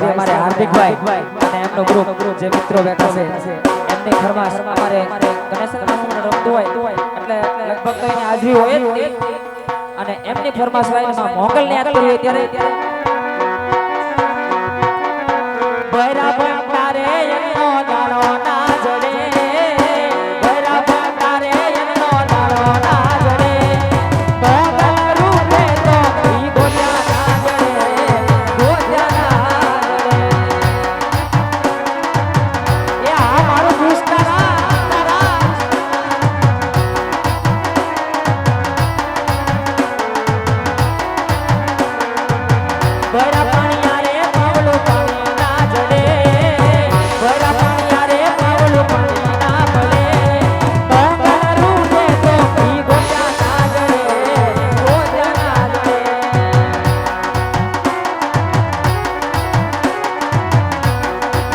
શ્રી અમારે હાર્દિકભાઈ અને એમનો ગ્રુપ જે મિત્રો બેઠા છે એમની ફરમાશ અમારે ગણેશ રમતું હોય એટલે લગભગ તો એની હાજરી હોય જ અને એમની ફરમાશ લાઈનમાં મોગલને યાદ કરી હોય ત્યારે બરાબર તારે એમનો દાડો ના જડે બરાબર તારે એમનો દાડો ના જડે મોગલ રૂપે તો ઈ ગોત્યા ના જડે ગોત્યા ના જડે એ આ મારું દુષ્ટારા તારા બરા પાણી આરે પાવલો પાણી ના જડે બરા પાણી આરે પાવલો પાણી ના ભલે મોગલ રૂપે તો ઈ ગોત્યા ના જડે ગોત્યા ના જડે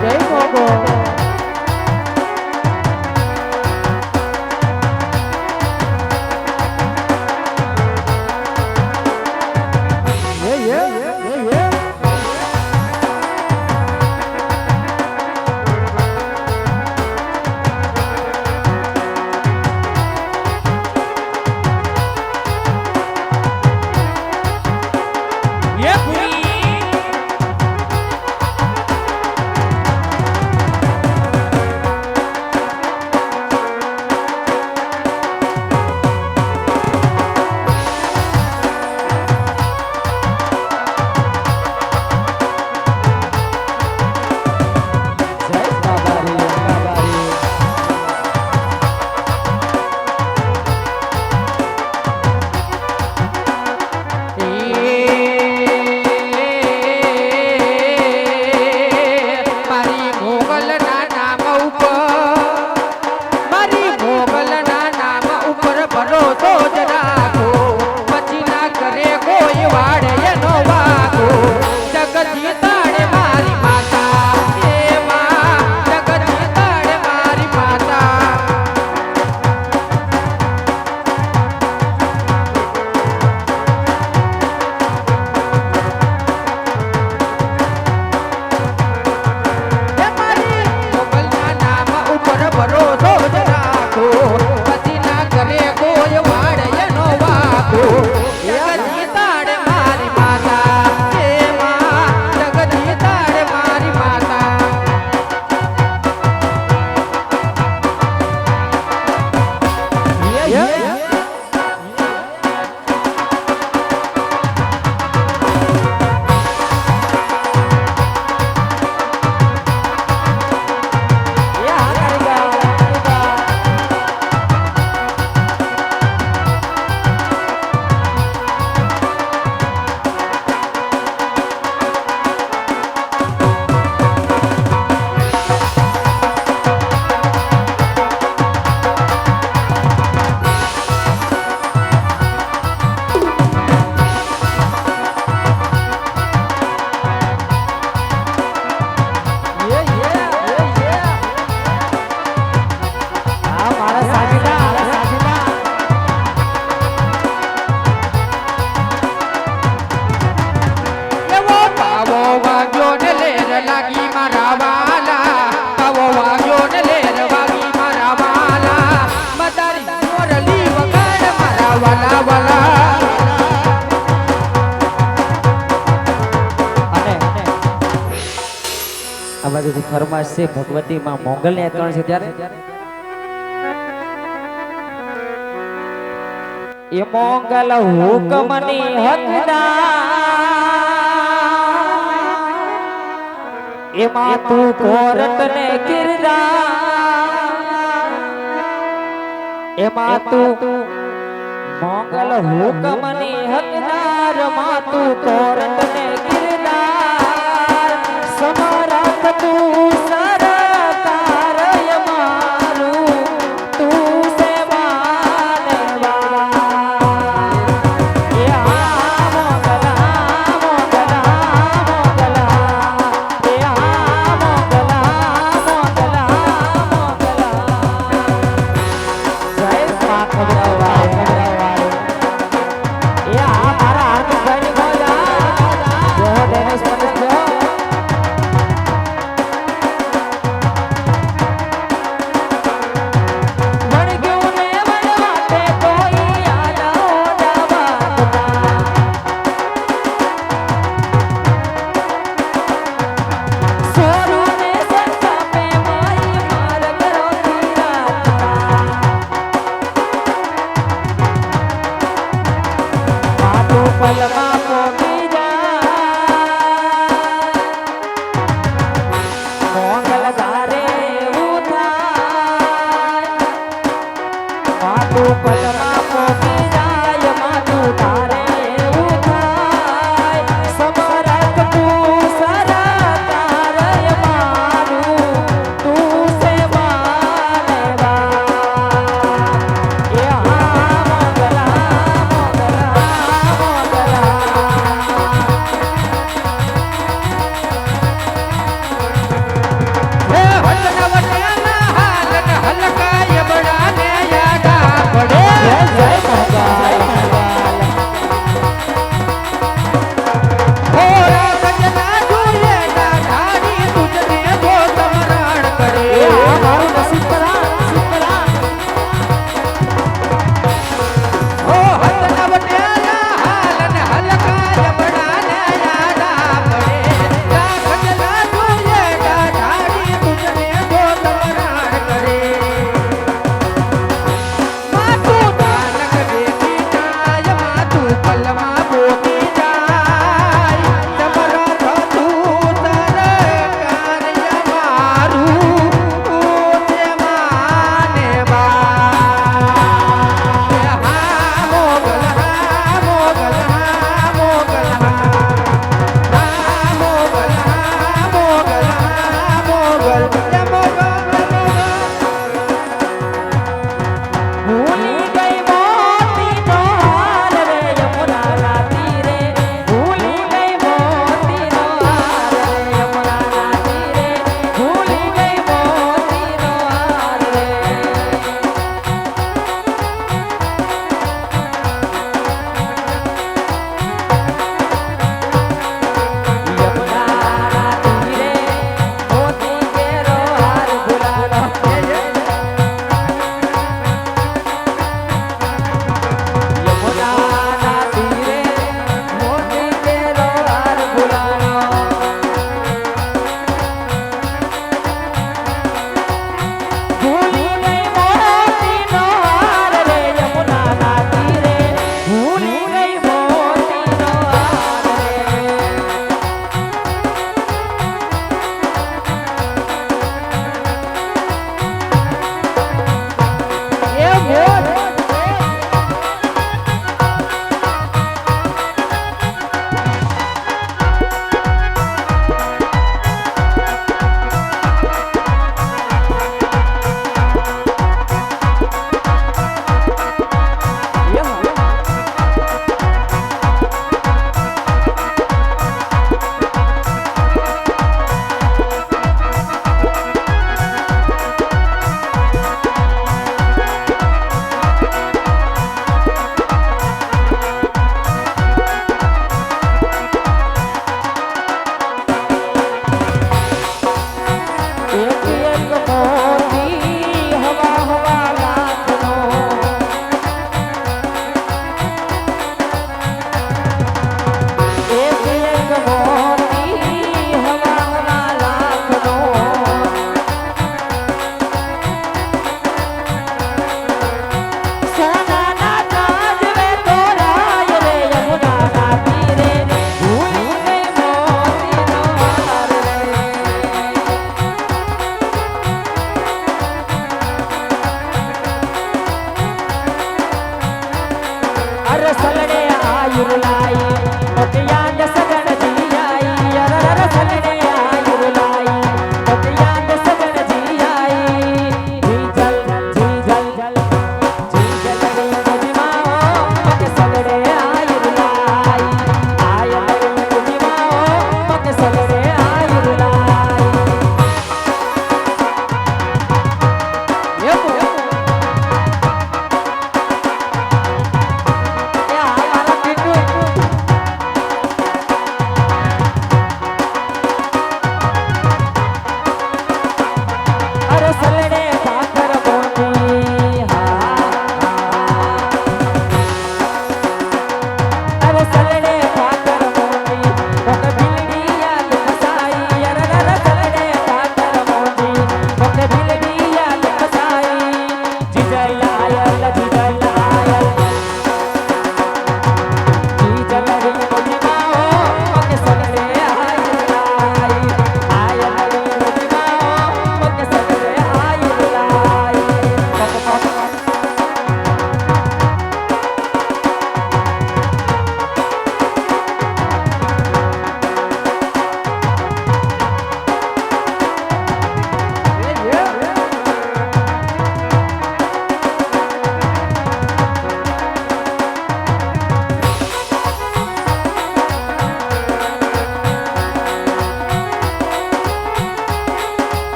જય મોગો આ બાજુથી ફરમાશ છે ભગવતી માં મોગલ ને ત્રણ છે ત્યારે એ મોગલ હુકમની હકદાર એમાં તું કોરટ ને કિરદાર એમાં તું મોગલ હુકમની હકદાર માં તું કોરટ ને કિરદાર સમરથ તું સરકાર મારું તું પલમાં પોગી જાય મોગલ ધારે એવું થાય માતું પલમાં પોગી જાય માતું ધારે એવું થાય સમરક તું સરકાર મારું તું સે માનવા એ હા મોગલા મોગલા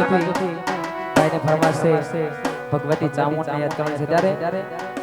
બાજુથી ભાઈને ફરમાશે ભગવતી ચામુંડને યાદ કરવાની છે ત્યારે